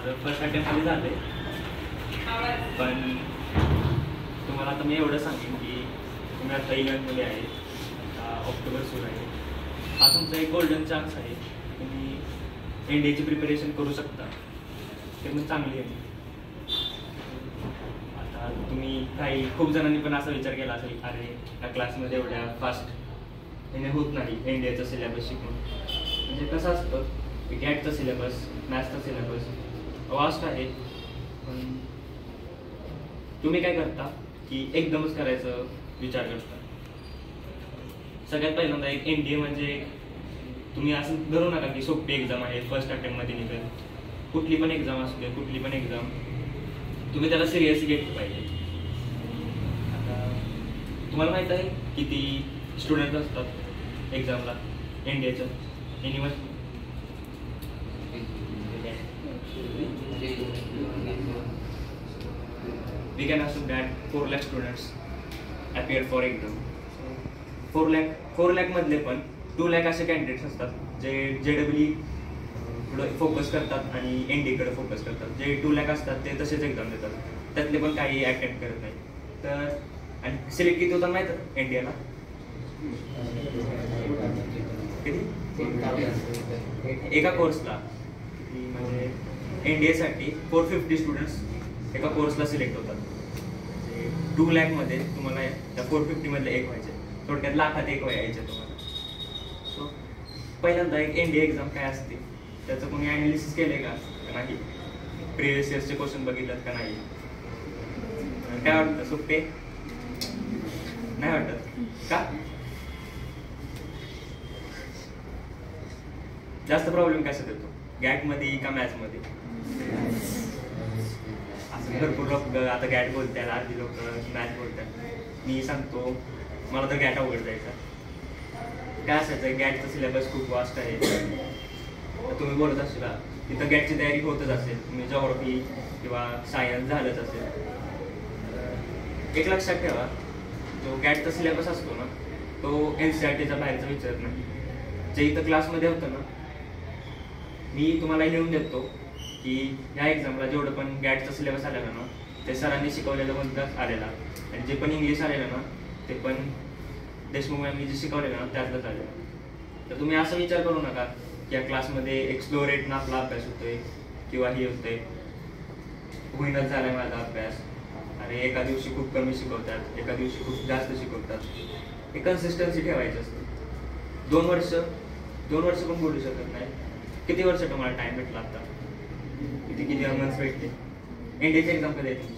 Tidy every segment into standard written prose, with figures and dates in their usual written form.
माझं फर्स्ट अटेम्प्टमध्ये झालं आहे, पण तुम्हाला आता मी एवढं सांगेन की तुम्ही आता इव्हेंटमध्ये आहे, ऑक्टोबर सुरू आहे, हा तुमचा एक गोल्डन चान्स आहे. तुम्ही NDAची प्रिपरेशन करू शकता, ते पण चांगली आहे. आता तुम्ही खूप जणांनी पण असा विचार केला असेल, अरे या क्लासमध्ये एवढ्या फास्ट हे होत नाही NDAचा सिलेबस शिकून. म्हणजे कसं असतं की गॅटचा सिलेबस, मॅथ्सचा सिलेबस वास्ट आहे, पण तुम्ही काय करता की एकदमच करायचं विचार करता. सगळ्यात पहिल्यांदा एक NDA म्हणजे तुम्ही असं धरू नका की सोपी एक्झाम आहे, फर्स्ट अटेम्प्टमध्ये निघेल. कुठली पण एक्झाम असू दे, कुठली पण एक्झाम तुम्ही त्याला सिरियसली घेतली पाहिजे. आता तुम्हाला माहीत आहे किती स्टुडंट असतात एक्झामला NDAचं? Anyone? We can assume that 4 lakh students appeared for exam. 4 lakh मधले पण 2 lakh असे कॅन्डिडेट्स असतात जे JEE पुढे फोकस करतात आणि NDA कडे फोकस करतात. जे 2 lakh असतात ते तसेच एक्झाम देतात, त्यातले पण काही अटेम्प्ट करत नाही. तर आणि सिलेक्ट किती होतात माहीत आहे NDAला? एका कोर्सला म्हणजे NDAसाठी 450 स्टुडंट्स एका कोर्सला सिलेक्ट होतात. 2 lakh मध्ये तुम्हाला त्या 450 मधले एक व्हायचे, थोडक्यात लाखात एक व्हायचे तुम्हाला. सो पहिल्यांदा एक NDA एक्झाम काय असते त्याचं कोणी ॲनालिसिस केलं आहे का नाही? प्रिव्हियस इयर्सचे क्वेश्चन बघितलं का नाही? काय वाटतं, सोपे नाही वाटत का? जास्त प्रॉब्लेम कशात येतो, गॅटमध्ये का मॅथ्समध्ये? असं भरपूर लोक आता गॅट बोलतात, अर्धी लोक मॅथ बोलतात. मी सांगतो मला तर गॅट अवघड जायचा. काय असायचं, गॅटचा सिलेबस खूप वास्ट आहे. तर तुम्ही बोलत असेल तिथं गॅटची तयारी होतच असेल, तुम्ही जॉग्रफी किंवा सायन्स झालंच असेल. एक लक्षात ठेवा, जो गॅटचा सिलेबस असतो ना तो NCERTचा बाहेरचा विचारत नाही. जे इथं क्लासमध्ये होतं ना, मी तुम्हाला लिहून देतो की ह्या एक्झामला जेवढं पण गॅटचा सिलेबस आलेला ना ते सरांनी शिकवलेलं मधलाच आलेला, आणि जे पण इंग्लिश आलेलं ना ते पण देशमुख मॅमनी जे शिकवलेलं ना त्यातलंच आलेलं. तर तुम्ही असा विचार करू नका की या क्लासमध्ये एक स्लो रेटनं आपला अभ्यास होतोय किंवा हे होतंय, होईनच झालाय माझा अभ्यास, अरे एका दिवशी खूप कमी शिकवतात, एका दिवशी खूप जास्त शिकवतात. हे कन्सिस्टन्सी ठेवायची असते. 2 वर्ष पण बोलू शकत नाही. किती वर्ष तुम्हाला टाइम भेटला आता? किती मंथ्स भेटते? NDAची एक्झाम कधी आहे तुमची?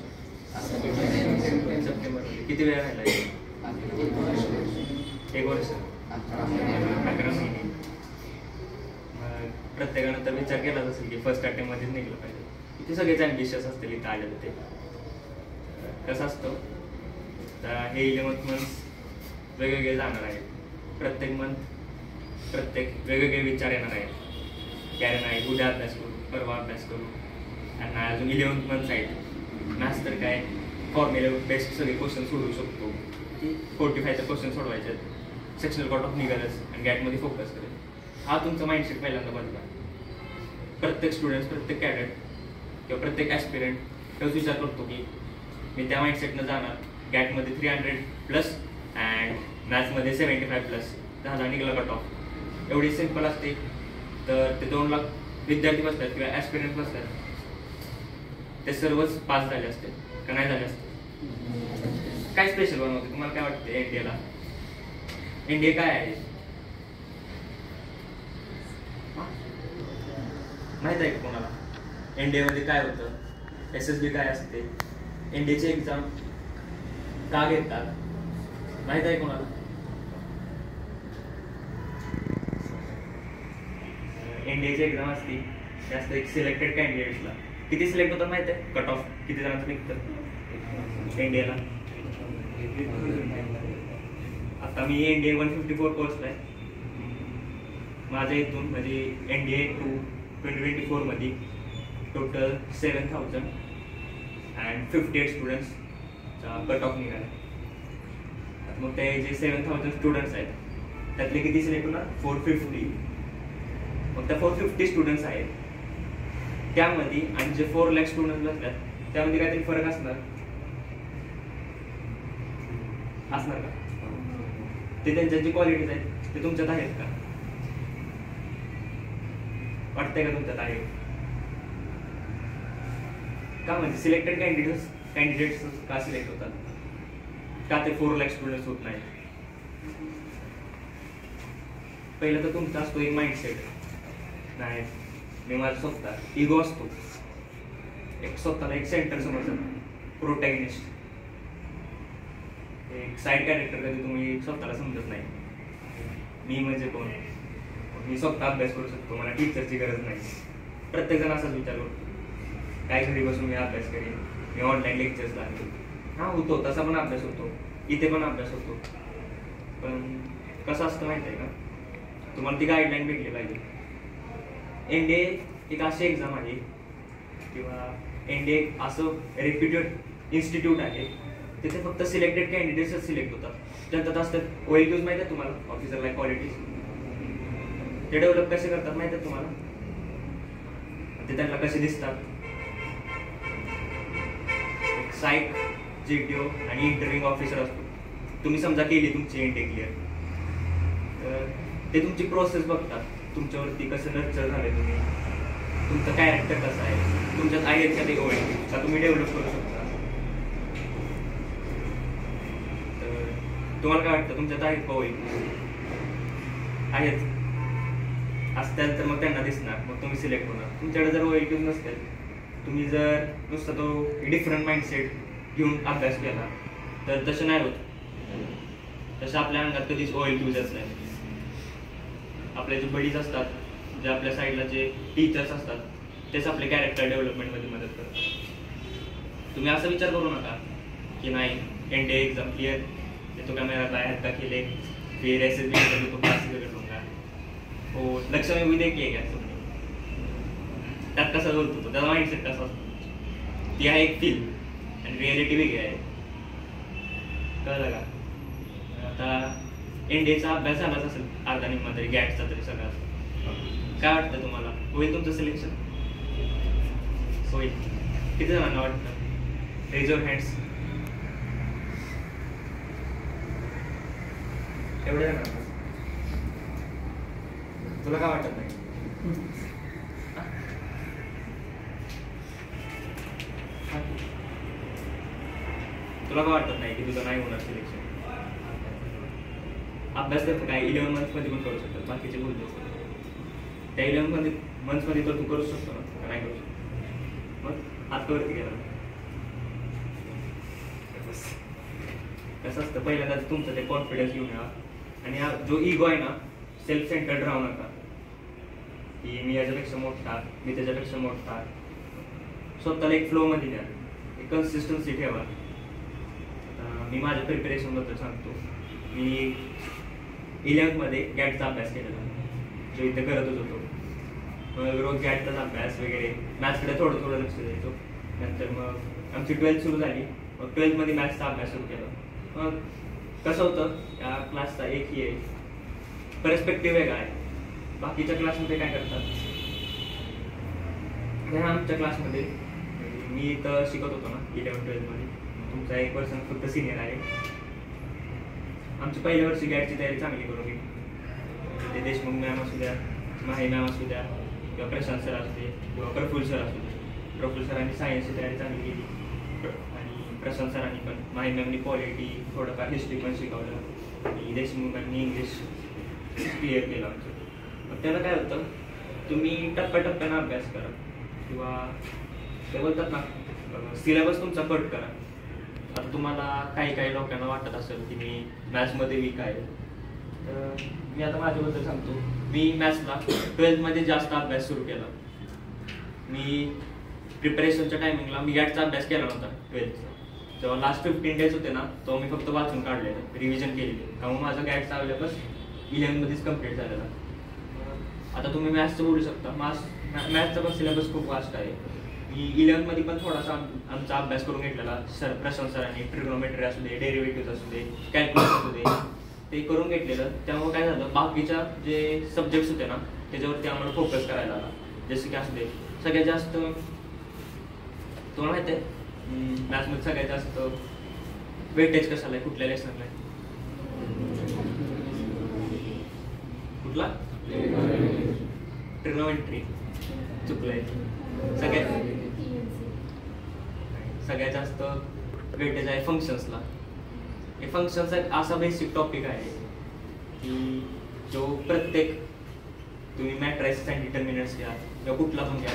सप्टेंबरमध्ये. किती वेळ राहिला? 1 वर्ष, 11 महिने. प्रत्येकानं तर विचार केलाच असेल की फर्स्ट अटेम्प्टमध्येच निघलं पाहिजे. किती सगळेच ॲम्बिशियस असतील इथं आलेलं. ते कसं असतं, तर हे 11 मंथ्स वेगवेगळे जाणार आहेत. प्रत्येक वेगवेगळे विचार येणार आहेत. काय नाही उद्या अभ्यास करू, परवा अभ्यास करू, आणि अजून 11 मंथ्स आहेत. मॅथ्स तर काय फॉर्म्युला बेस्ट सगळे क्वेश्चन सोडवू शकतो. 45चे क्वेश्चन सोडवायचे, सेक्शनल कट ऑफ निघालच आणि गॅटमध्ये फोकस करेल. हा तुमचा माइंडसेट पहिल्यांदा बदला. प्रत्येक स्टुडंट, प्रत्येक कॅडेट किंवा प्रत्येक ॲस्पिरंट तोच विचार करतो की मी त्या माइंडसेटनं जाणार. गॅटमध्ये 300+ अँड मॅथ्समध्ये 75+ झाला, निघाला कट ऑफ. एवढी सिम्पल असते. तर ते 2 लाख विद्यार्थी बसतात किंवा ॲस्पिरंट बसतात, ते सर्वच पास झाले असते का नाही झाले असते? काय स्पेशल बनवते तुम्हाला? काय वाटते NDAला? NDA काय आहे माहित आहे का कोणाला? NDAमध्ये काय होतं, SSB काय असते, NDAची एक्झाम का घेतात माहित आहे कोणाला? NDAची एक्झाम असते जास्त एक सिलेक्टेड कॅन्डिडेट्सला. किती सिलेक्ट होतात माहिती आहे? कट ऑफ किती जणांचं निघतं NDAला? आता मी NDA 154 कोर्सला आहे. माझ्या इथून म्हणजे NDA 2024 मध्ये टोटल 7,058 स्टुडंट्सचा कट ऑफ निघाला. मग ते जे 7,000 स्टुडंट्स आहेत त्यातले किती सिलेक्ट होणार? 450. मग त्या 450 स्टुडंट्स आहेत त्यामध्ये आणि जे 4 लाख स्टुडंट असतात त्यामध्ये काहीतरी फरक असणार का? ते त्यांच्या जे क्वालिटीज आहेत ते तुमच्यात आहेत का? वाटतंय का तुमच्यात आहे का? म्हणजे सिलेक्टेड कॅन्डिडेट्स का सिलेक्ट होतात? का ते 4 लाख स्टुडंट्स होत नाही? पहिलं तर तुमचा असतो एक माइंडसेट, नाही मी माझा स्वतः इगो असतो, एक स्वतःला एक सेंटर समजतात, प्रोटॅगनिस्ट, एक साईड कॅरेक्टर. कधी तुम्ही स्वतःला समजत नाही मी म्हणजे कोण, मी स्वतः अभ्यास करू शकतो, मला टीचरची गरज नाही. प्रत्येक जण असाच विचार करतो, काय घरी बसून मी अभ्यास करेन, मी ऑनलाईन लेक्चर्स लागेल. हा होतो, तसा पण अभ्यास होतो, इथे पण अभ्यास होतो. पण कसं असतं माहिती आहे का, तुम्हाला ती गाईडलाईन भेटली पाहिजे. एनडीए एक अशी एक्झाम आहे किंवा एनडीए असं रेप्युटेड इन्स्टिट्यूट आहे तिथे फक्त सिलेक्टेड कॅन्डिडेट्सच सिलेक्ट होतात. त्यात असतात OLQs माहिती आहे तुम्हाला, ऑफिसर लाईक क्वालिटीज. ते डेव्हलप कसे करतात माहिती आहे तुम्हाला? ते त्यांना कसे दिसतात? एक साईक, GTO आणि इंटरव्ह्यूइंग ऑफिसर असतो. तुम्ही समजा केली तुमची एनडीए क्लिअर, तर ते तुमची प्रोसेस बघतात, तुमच्यावरती कसं नर्चर झालंय तुम्ही, तुमचं कॅरेक्टर कसं आहे, तुमच्यात आहेत का ते OLQ का तुम्ही डेव्हलप करू शकता. तर तुम्हाला काय वाटतं, तुमच्यात आहेत का OLQ? आहेत असतील तर मग त्यांना दिसणार, मग तुम्ही सिलेक्ट होणार. तुमच्याकडे जर OLQ नसतील, तुम्ही जर नुसतं तो डिफरंट माइंडसेट घेऊन अभ्यास केला तर तसं नाही होत. तसं आपल्या अंगात कधीच OLQs येत नाही. आपले जे बडीज असतात, जे आपल्या साईडला जे टीचर्स असतात, तेच आपले कॅरेक्टर डेव्हलपमेंटमध्ये मदत करतात. तुम्ही असा विचार करू नका की नाही एनडीए एग्जाम क्लियर, तो क्या मेरा बाय हाथ का खेले, फिर ऐसे भी तो पास कर लूंगा, हो लक्ष में भी देखिए क्या तुम्ही त्यात कसा बोलतो, त्याचा माइंडसेट कसा असतो. ती आहे एक फील आणि रियालिटी वेगळी आहे. कळलं का? आता एनडीएचा अभ्यास झालाच असेल अर्धा निम्मा तरी, गॅटचा तरी सगळा. काय वाटतं तुम्हाला, होईल तुमचं सिलेक्शन? होईल. किती जणांना वाटतं? Raise your hands. एवढे जणांना? तुला काय वाटत नाही? तुला काय वाटत नाही की तुझं नाही होणार सिलेक्शन? अभ्यास तर काय 11 months मध्ये पण करू शकतात, बाकीचे बोलतो त्या 11 months मध्ये तर तू करू शकतो ना, नाही करू शकतो? मग आत्तावरती गेला कसं असतं, पहिल्यांदा तुमचं ते कॉन्फिडन्स घेऊन या. आणि जो इगो आहे ना, सेल्फ सेंटर्ड राहू नका की मी याच्यापेक्षा मोठा, मी त्याच्यापेक्षा मोठा. स्वतःला एक फ्लो मध्ये द्या, एक कन्सिस्टन्सी ठेवा. मी माझ्या प्रिपरेशन बद्दल सांगतो. मी 11th मध्ये गॅटचा अभ्यास केलेला, जो इथे करतच होतो. मग रोज गॅटचाच अभ्यास वगैरे, मॅथ्सकडे थोडं थोडं लक्ष द्यायचो. नंतर मग आमची 12th सुरू झाली, मग 12th मध्ये मॅथ्सचा अभ्यास सुरू केला. मग कसं होतं, या क्लासचा एक ही आहे पर्स्पेक्टिव्ह वेगळा आहे. बाकीच्या क्लासमध्ये काय करतात, आमच्या क्लासमध्ये मी इथं शिकत होतो ना 11th-12th मध्ये, तुमचा एक पर्सन फक्त सिनियर आहे. आमची पहिल्या वर्षी गॅटची तयारी चांगली करून घेतली. ते देशमुख मॅम असू द्या, माही मॅम असू द्या, किंवा प्रशांत सर असू दे, किंवा प्रफुल्ल सर असू दे. प्रफुल्ल सरांनी सायन्सची तयारी चांगली केली आणि प्रशांत सरांनी पण, माही मॅमनी पॉलिटी, थोडंफार हिस्ट्री पण शिकवलं आणि देशमुखांनी इंग्लिश क्लिअर केलं आमचं. मग त्याला काय होतं, तुम्ही टप्प्याटप्प्यानं अभ्यास करा किंवा ते बोलतात ना सिलेबस तुमचा कट करा. आता तुम्हाला काही लोकांना वाटत असेल की मी मॅथ्समध्ये वीक आहे, तर मी आता माझ्याबद्दल सांगतो. मी मॅथ्सला 12th मध्ये जास्त अभ्यास सुरू केला. मी प्रिपरेशनच्या टायमिंगला मी गॅटचा अभ्यास केला नव्हता 12thचा. जेव्हा लास्ट 15 days होते ना, तेव्हा मी फक्त वाचून काढलेलं, रिव्हिजन केलेली. त्यामुळे माझा गॅटचा सिलेबस 11th मध्येच कम्प्लीट झालेला. आता तुम्ही मॅथ्सचं बोलू शकता, मॅथ्सचा पण सिलेबस खूप वास्ट आहे. मी 11th मध्ये पण थोडासा आमचा अभ्यास करून घेतलेला. प्रशांत सरांनी ट्रिग्नोमेट्री असू दे, डेरिव्हेटिव्ह असू दे, कॅल्क्युलस असू दे, ते करून घेतलेलं. त्यामुळे काय झालं, बाकीच्या जे सब्जेक्ट्स होते ना त्याच्यावरती आम्हाला फोकस करायला आला. जसे की असू दे सगळ्यात जास्त तुम्हाला माहिती आहे मॅथ्समध्ये सगळ्यात जास्त वेटेज कशाला आहे, कुठल्या लेसनला आहे? कुठला? ट्रिग्नोमेट्री. चुकलंय. सगळ्यात जास्त वेटेज आहे फंक्शन्सला. हे फंक्शन्स एक असा बेसिक टॉपिक आहे की जो प्रत्येक तुम्ही मॅट्रायसेस अँड डिटर्मिनंट्स घ्या किंवा कुठला पण घ्या,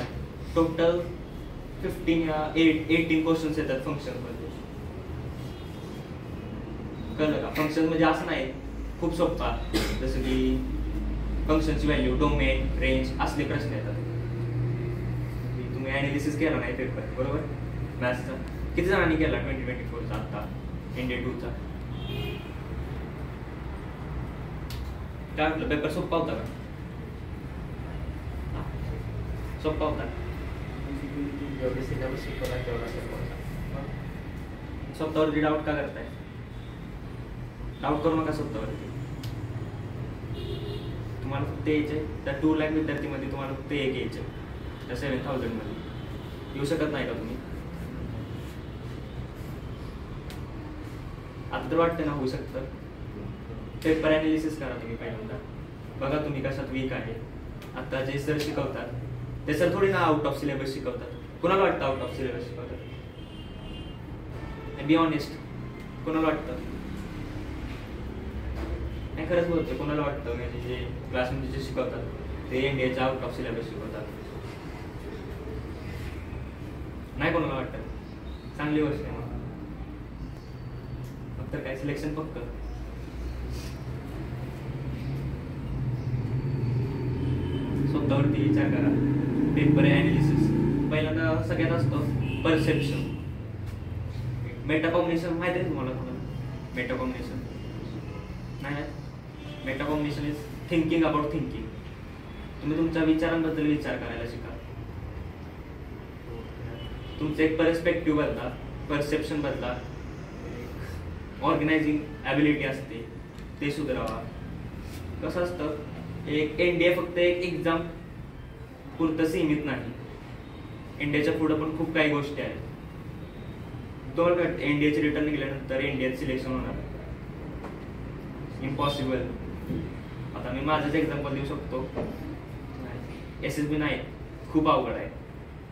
टोटल 15 या 18 क्वेश्चन्स येतात फंक्शनमध्ये. कळलं का? फंक्शन म्हणजे असं नाही खूप सोपा, जसं की फंक्शनची व्हॅल्यू, डोमेन, रेंज असले प्रश्न येतात. तुम्ही ॲनालिसिस केला नाही पेपर, बरोबर? मॅथ्सचा किती जणांनी केला 2024चा आत्ता इंडिया 2चा? काय म्हटलं, पेपर सोपा होता का? सोपा होता. स्वतःवरती डाऊट का करताय? डाऊट करू नका स्वतःवरती. तुम्हाला फक्त यायचे त्या 2 लाख विद्यार्थीमध्ये तुम्हाला फक्त एक यायचे त्या 7,000 मध्ये. येऊ शकत नाही का तुम्ही? आता तर वाटतं ना होऊ शकतं. पेपर ॲनालिसिस करा तुम्ही पहिल्यांदा, बघा तुम्ही कशात वीक आहे. आता जे सर शिकवतात ते सर थोडी ना आउट ऑफ सिलेबस शिकवतात. कोणाला वाटतं आउट ऑफ सिलेबस शिकवतात? बी ऑनेस्ट, कोणाला वाटतं? नाही, खरंच बोलतो. कोणाला वाटतं म्हणजे जे क्लासमध्ये जे शिकवतात ते इंडियाच्या आउट ऑफ सिलेबस शिकवतात? नाही कोणाला वाटतं? चांगली गोष्ट आहे. फक्त काय सिलेक्शन फक्त स्वतःवरती विचार करा. पेपर ॲनालिसिस पहिल्यांदा सगळ्यात असतो परसेप्शन. मेटाकॉग्निशन माहिती आहे तुम्हाला? कोणाला मेटाकॉग्निशन नाही? Metacognition is thinking about thinking. तुम्ही तुमच्या विचारांबद्दल विचार करायला शिका. तुमचं एक पर्स्पेक्टिव्ह बदला, परसेप्शन बदला. ऑर्गनायझिंग ॲबिलिटी असते ते सुधारावा. कसं असतं, एक इंडिया फक्त एक एक्झाम पुरतं सीमित नाही. इंडियाच्या पुढं पण खूप काही गोष्टी आहेत. तुम्हाला वाटतं इंडियाचे रिटर्न निघाल्यानंतर इंडियात सिलेक्शन होणार? इम्पॉसिबल. आता मी माझंच एक्झाम्पल देऊ शकतो. SSB नाही, खूप अवघड आहे.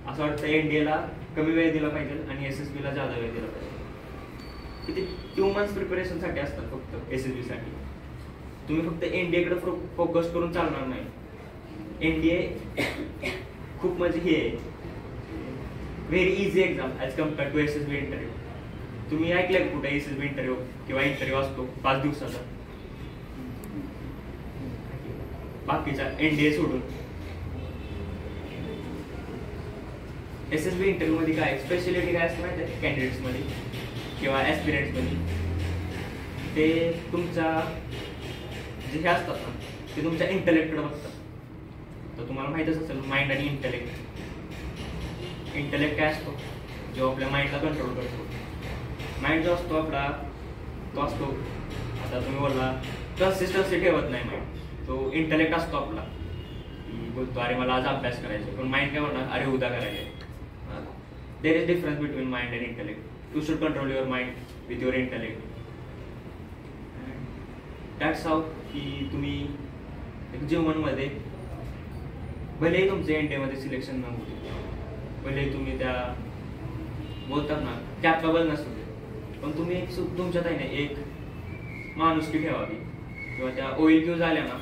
असं वाटतं इंडियाला कमी वेळ दिला पाहिजे आणि SSBला जादा वेळ दिला पाहिजे. किती 2 मंथ्स प्रिपरेशनसाठी असतात फक्त SSBसाठी. तुम्ही फक्त इंडियाकडे फोकस करून चालणार नाही. इंडिया खूप म्हणजे हे आहे very easy exam as compared to SSB interview. तुम्ही ऐकलं कुठे SSB इंटरव्ह्यू किंवा इंटरव्ह्यू असतो 5 दिवसाचा बाकीचा इंडिया सोडून? SSB इंटरव्ह्यू मध्ये काय स्पेशलिटी काय असतं माहिती आहे कॅन्डिडेट्समध्ये किंवा ॲस्पिरंट्समध्ये? ते तुमच्या जे हे असतात ना ते तुमच्या इंटेलेक्टकडे बघतात. तर तुम्हाला माहीतच असेल माइंड आणि इंटेलेक्ट. इंटेलेक्ट काय असतो? जो आपल्या माइंडला कंट्रोल करतो. माइंड जो असतो आपला तो असतो, आता तुम्ही बोलला कन्सिस्टन्सी ठेवत नाही माइंड. तो इंटेलेक्ट असतो आपला, बोलतो अरे मला आज अभ्यास करायचा, पण माइंड काय म्हणणार अरे उद्या करायचे. There is difference between mind and intellect. You should control your mind with your intellect. That's how की तुम्ही एक जीवनमध्ये भलेही तुमचे इंडियामध्ये सिलेक्शन न होते, भले तुम्ही त्या बोलतात ना कॅपेबल नसू दे, पण तुम्ही तुमच्यात आहे ना एक माणुसकी ठेवावी. किंवा त्या OLQ झाल्या ना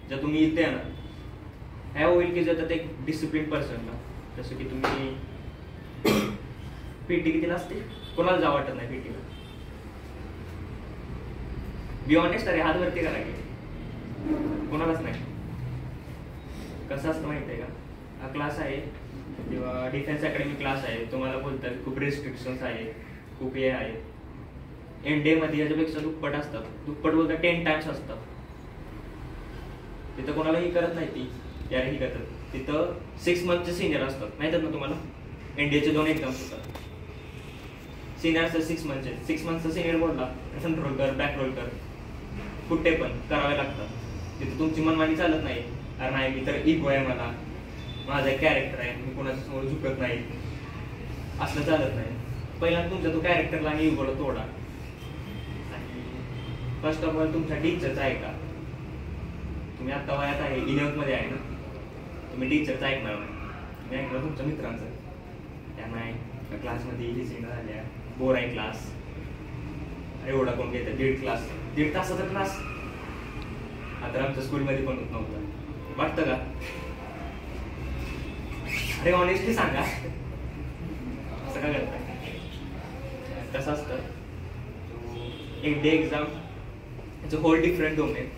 ज्या तुम्ही इथे ना, ह्या OLQ जातात एक डिसिप्लिन पर्सनला. जसं की तुम्ही PT कितीला असते? कोणाला जा वाटत नाही PT ला? बी ऑनेस्ट अरे हात वरती करा की कोणालाच नाही. कसं असतं माहिती आहे का? हा क्लास आहे किंवा डिफेन्स अकॅडमी क्लास आहे, तुम्हाला बोलतात खूप रिस्ट्रिक्शन्स आहे, खूप हे आहे. इंडियामध्ये याच्यापेक्षा दुप्पट असतात. दुप्पट बोलतात 10 टाइम्स असतात. तिथं कोणालाही करत नाही ती यारही करतात. तिथं 6 मंथचे सिनियर असतात माहितात ना तुम्हाला? इंडियाचे 2 एक्झाम्स होतात. सिनियर असतात 6 मंथचे. 6 मंथचा सिनियर बोलला फ्रंट रोल कर, बॅक रोल कर, कुठे पण करावे लागतात. तिथे तुमची मनमानी चालत नाही. अरे नाही मी तर इगो आहे मला, माझा एक कॅरेक्टर आहे, मी कोणाच्या समोर झुकत नाही, असलं चालत नाही. पहिला तुमच्या तो कॅरेक्टरला आणि इगोला तोडा. आणि फर्स्ट ऑफ ऑल तुमच्या टीचरचा ऐका. तुम्ही आता वयात आहे, 11th मध्ये आहे ना, तुम्ही टीचरचं ऐकणार नाही, तुम्ही ऐकणार तुमच्या मित्रांचं. त्यामुळे क्लासमध्ये लिसिंग झाल्या, बोर आहे क्लास, एवढा कोण घेतात, 1.5 तासाचा क्लास. आता आमच्या स्कूलमध्ये पण होत नव्हतं, वाटतं का? अरे ऑनेस्टली सांगा, असं का करताय? कसं असतं, NDA exam it's a whole different domain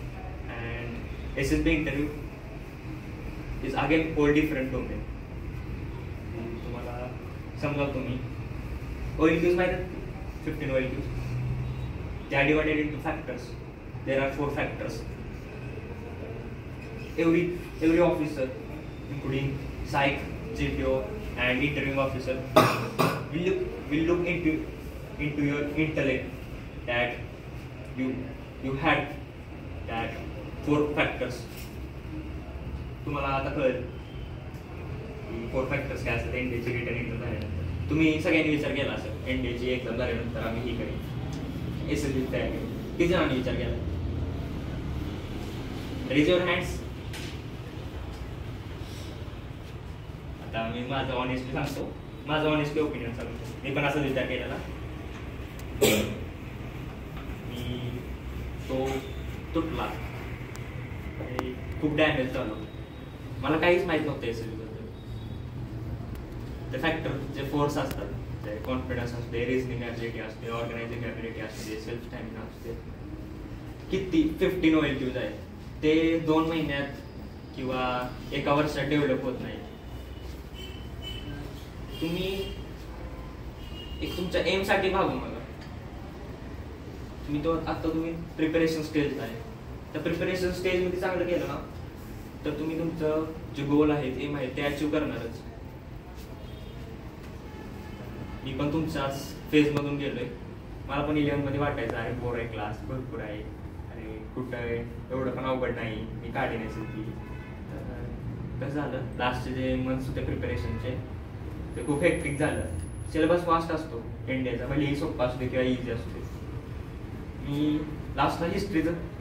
and SSB interview is again whole different domain. तुम्हाला समजा तुम्ही OLQs माहिती आहेत, 15 OLQs. They are divided into factors. There are 4 factors. Every officer, including psych, GPO, and interviewing officer, will look into your intellect, that you had that 4 factors. तुम्हाला आता कळेल 4 factors काय असतात NDA ची रिटर्न एक्झाम झाल्यानंतर. तुम्ही सगळ्यांनी विचार केला असेल, NDA ची एक्झाम झाल्यानंतर आम्ही ही करेन, SSB तयार केली. किती जणांनी विचार केला? Raise your hands. आता मी माझं ऑनेस्टली सांगतो, माझं ऑनेस्टली ओपिनियन सांगतो. मी पण असाच विचार केलेला. मी तो तुटला, खूप डॅमेज झालो. मला काहीच माहित नव्हतं SSB बद्दल. ते फॅक्टर जे फोर्स असतात, कॉन्फिडन्स असते, रिझनिंग ॲबिलिटी असते, ऑर्गनायझिंग ॲबिलिटी असते, सेल्फ स्टॅमिना असते, किती 15 OLQs आहेत. ते 2 महिन्यात किंवा एका वर्षात डेव्हलप होत नाही. तुम्ही एक तुमच्या एमसाठी भागून बघा. तुम्ही प्रिपरेशन स्टेजला आहे, त्या प्रिपरेशन स्टेजमध्ये चांगलं केलं ना, तर तुम्ही तुमचं जे गोल आहेत, एम आहे, ते अचीव करणारच. मी पण तुमच्याच फेजमधून गेलोय. मला पण 11th मध्ये वाटायचं, अरे बोर आहे, क्लास भरपूर आहे, अरे कुठं आहे, एवढं पण अवघड नाही, मी काढी नाही शकते. कसं झालं, लास्टचे जे मंथ्स होते प्रिपरेशनचे ते खूप हेक्टिक झालं. सिलेबस फास्ट असतो इंडियाचा, भले सोपा असू दे किंवा इझी असू दे. मी लास्टला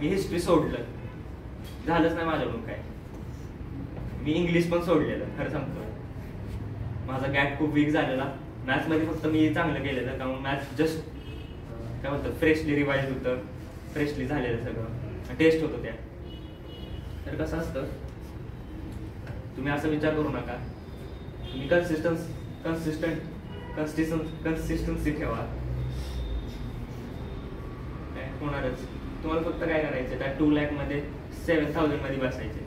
हिस्ट्री सोडलं, झालंच नाही माझ्याकडून काय. मी इंग्लिश पण सोडलेलं, खरं सांगतो. माझा गॅप खूप वीक झालेला. मॅथ्समध्ये फक्त मी चांगलं केलेलं, कारण मॅथ्स जस्ट काय म्हणतात फ्रेशली रिवाईज होतं, फ्रेशली झालेलं सगळं, टेस्ट होतं त्या. तर कसं असतं, तुम्ही असं विचार करू नका, तुम्ही कन्सिस्टन्सी ठेवा, होणारच. तुम्हाला फक्त काय करायचं, त्या 2 लाख मध्ये 7,000 मध्ये बसायचे,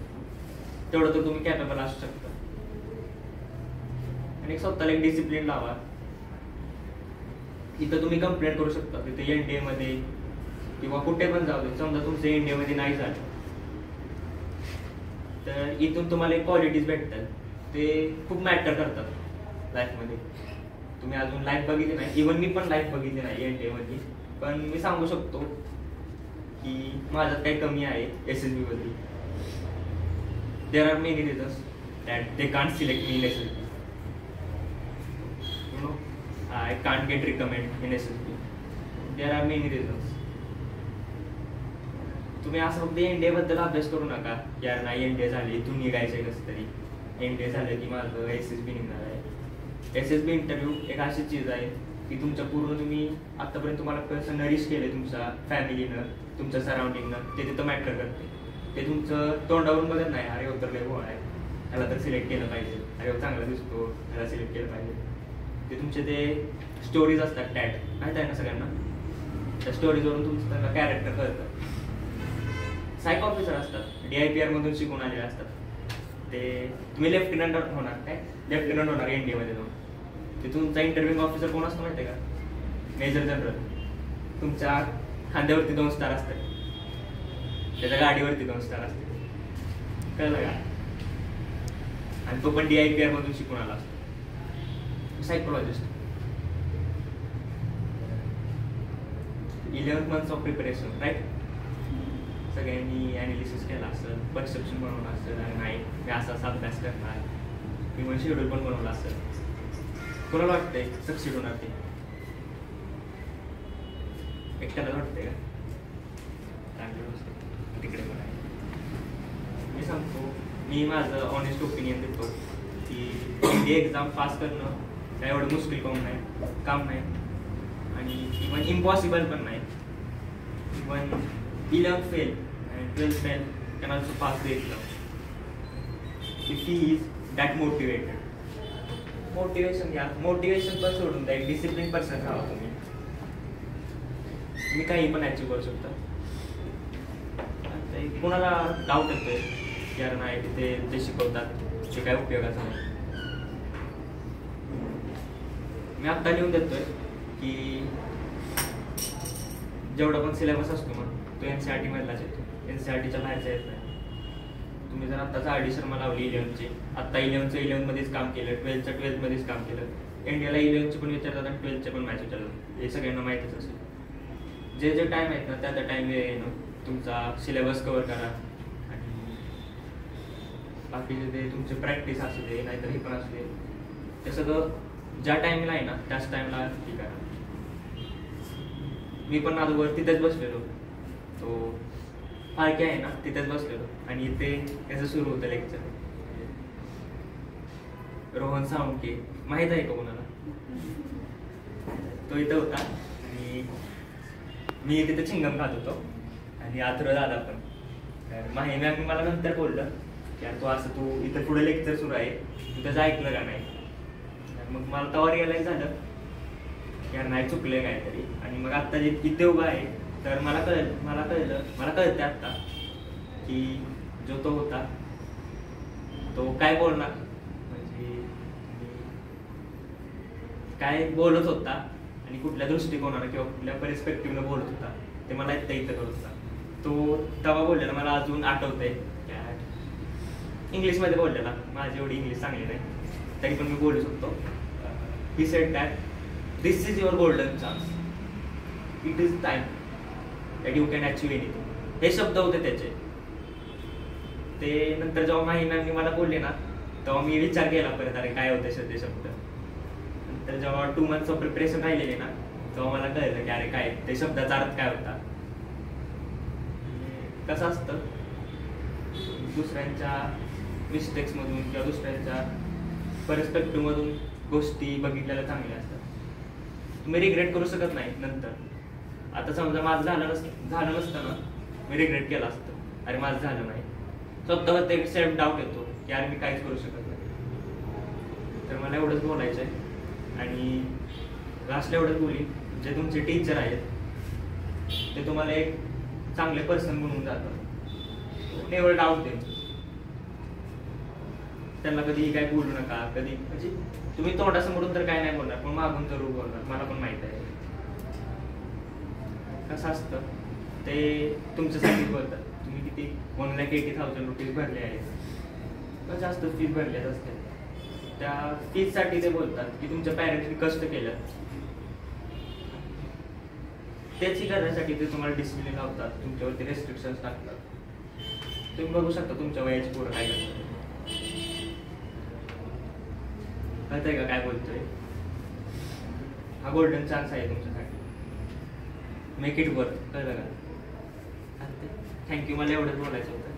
तेवढं तर तुम्ही कॅपेबल असू शकता. आणि स्वतःला एक डिसिप्लिन लावा. इथं तुम्ही कंप्लेंट करू शकता, तिथे NDA मध्ये किंवा कुठे पण जाऊ दे. समजा तुमचं NDA मध्ये नाही झालं, तर इथून तुम्हाला एक क्वालिटीज भेटतात, ते खूप मॅटर करतात लाईफमध्ये. तुम्ही अजून लाईफ बघितली नाही, इव्हन मी पण लाईफ बघितली नाही NDA मध्ये, पण मी सांगू शकतो की माझ्यात काही कमी आहे SSB मध्ये. There are many reasons that they can't select me in SSB. I can't get recommend in SSB. There are many reasons. तुम्ही असं फक्त NDA बद्दल अभ्यास करू नका, यार नाही NDA झाले, इथून निघायचंय कसं तरी. NDA झालं की माझं SSB निघणार आहे. SSB इंटरव्ह्यू एक अशी चीज आहे की तुमच्या पूर्ण तुम्ही आतापर्यंत तुम्हाला कसं नरिश केलंय तुमच्या फॅमिलीनं, तुमच्या सराउंडिंगनं, ते तिथं मॅटर करते. ते तुमचं तोंडावरून बघत नाही, अरे उत्तर लय गोळा आहे, त्याला तर सिलेक्ट केलं पाहिजे, अरे चांगला दिसतो, त्याला सिलेक्ट केलं पाहिजे. ते तुमचे ते स्टोरीज असतात, टॅट माहीत आहे ना सगळ्यांना. त्या स्टोरीजवरून तुमचं त्यांना कॅरेक्टर कळतं. सायक ऑफिसर असतात, DIPR मधून शिकून आलेले असतात. ते तुम्ही लेफ्टनंट होणार, काय लेफ्टनंट होणार NDA मध्ये जाऊन. ते तुमचा इंटरव्ह्यू ऑफिसर कोण असतो माहिती आहे का? Major general. तुमच्या खांद्यावरती 2 स्टार असतात, त्याच्या गाडीवरती 2 स्टार असतात, कळलं का? आणि तो पण DIPR मधून शिकून आला असतो. Psychologist. 11 months of preparation, right? सगळ्यांनी ॲनालिसिस केला असेल, परसेप्शन बनवलं असेल, आणि नाही मी असा अभ्यास करणार, किंवा शेड्यूल पण बनवलं असेल. कोणाला वाटतंय सक्सीड होणार ते? एकट्याला वाटतंय का? चांगली गोष्ट तिकडे पण आहे. मी सांगतो, मी माझं ऑनेस्ट ओपिनियन देतो की NDA एक्झाम पास करणं काय एवढं मुश्किल काम नाही आणि इवन इम्पॉसिबल पण नाही. Even 11th fail and 12th fail can also pass the exam if he is that motivated. Motivation घ्या, मोटिवेशन पण सोडून द्या, एक डिसिप्लिन पर्सन राहा तुम्ही. मी काही पण अचीव करू शकता. कोणाला डाऊट येतोय की यार नाही तिथे जे शिकवतात ते काय उपयोगाचं नाही. मी आत्ता लिहून देतोय की जेवढा पण सिलेबस असतो ना तो NCERT मधलाच येतो, NCERTच्या बाहेरचा येत नाही. तुम्ही जर आत्ताच RD शर्मा लावली 11th आत्ता 11th 11th मध्येच काम केलं, 12th 12th मध्येच काम केलं. इंडियाला 11th पण विचारतात आणि 12th पण मॅच विचारतात, हे सगळ्यांना माहितीच असेल. जे जे टाइम आहेत ना त्या टाइम येणं तुमचा सिलेबस कव्हर करा आणि बाकीचे ते तुमचे प्रॅक्टिस असू दे नाहीतर हे पण असू दे, ते सगळं ज्या टाइमला आहे ना त्याच टाइमला हे करा. मी पण अगोदर तिथेच बसलेलो, तो फाळके आहे ना तिथेच बसलेलो आणि इथे त्याचं सुरू होतं लेक्चर. रोहन सावंके माहीत आहे का कोणाला? तो इथं होता आणि मी तिथे चिंगम खात होतो आणि आथुरा दादा पण. माही मॅम मला नंतर बोललं यार तू इथं पुढे लेक्चर सुरू आहे, तू त्याचं ऐकलं का नाही. मग मला तेव्हा रिअलाइज झालं यार नाही चुकलं काहीतरी. आणि मग आत्ता जे इथे उभा आहे तर मला कळतं आत्ता की जो तो होता तो काय बोलणार, म्हणजे काय बोलत होता आणि कुठल्या दृष्टिकोनानं किंवा कुठल्या पर्स्पेक्टिव्हनं बोलत होता ते मला इथं करत होता. तो तेव्हा बोललेला मला अजून आठवतंय. इंग्लिशमध्ये बोललेला, माझी एवढी इंग्लिश चांगली नाही तरी पण मी बोलू शकतो. He said that this is your golden chance, it is time that you can achieve anything. हे शब्द होते त्याचे. ते नंतर जेव्हा माही मला बोलले ना तेव्हा मी विचार केला परत अरे काय होते ते शब्द. नंतर जेव्हा 2 months ऑफ प्रिपरेशन राहिलेले ना तेव्हा मला कळलं की अरे काय ते शब्दाचा अर्थ काय होता. कसं असतं दुसऱ्यांच्या मिस्टेक्समधून किंवा दुसऱ्यांच्या पर्स्पेक्टिव्हमधून गोष्टी बघितलेल्या चांगल्या असतात. तुम्ही रिग्रेट करू शकत नाही नंतर. आता समजा माझं झालं नसतं ना मी रिग्रेट केलं असतं अरे माझं झालं नाही. स्वतःवर एक सेल्फ डाऊट येतो की अरे मी काहीच करू शकत नाही. तर मला एवढंच बोलायचं आहे आणि लास्टला एवढंच बोलीन जे तुमचे टीचर आहेत ते तुम्हाला एक चांगले पर्सन बनवून जातात. Never doubt them. त्यांना कधी काय बोलू नका. कधी म्हणजे तुम्ही तोंडासमोरून तर काय नाही बोलणार पण मागून जरूर बोलणार. मला पण माहित आहे कसं असतं ते तुमच्यासाठी बोलतात. तुम्ही किती 1,80,000 रुपीज भरले आहेत, जास्त फीज भरल्याच असते. त्या फीजसाठी ते बोलतात की तुमच्या पॅरेंट्सनी कष्ट केलं त्याची करण्यासाठी ते तुम्हाला डिसिप्लिन लावतात, तुमच्यावरती रेस्ट्रिक्शन्स टाकतात. तुम्ही बघू शकता तुमच्या वयाची पोरं काय करतात. कळतंय का काय बोलतोय? हा गोल्डन चान्स आहे तुमच्यासाठी. Make it work. कळलं का? थँक्यू. मला एवढंच बोलायचं होतं.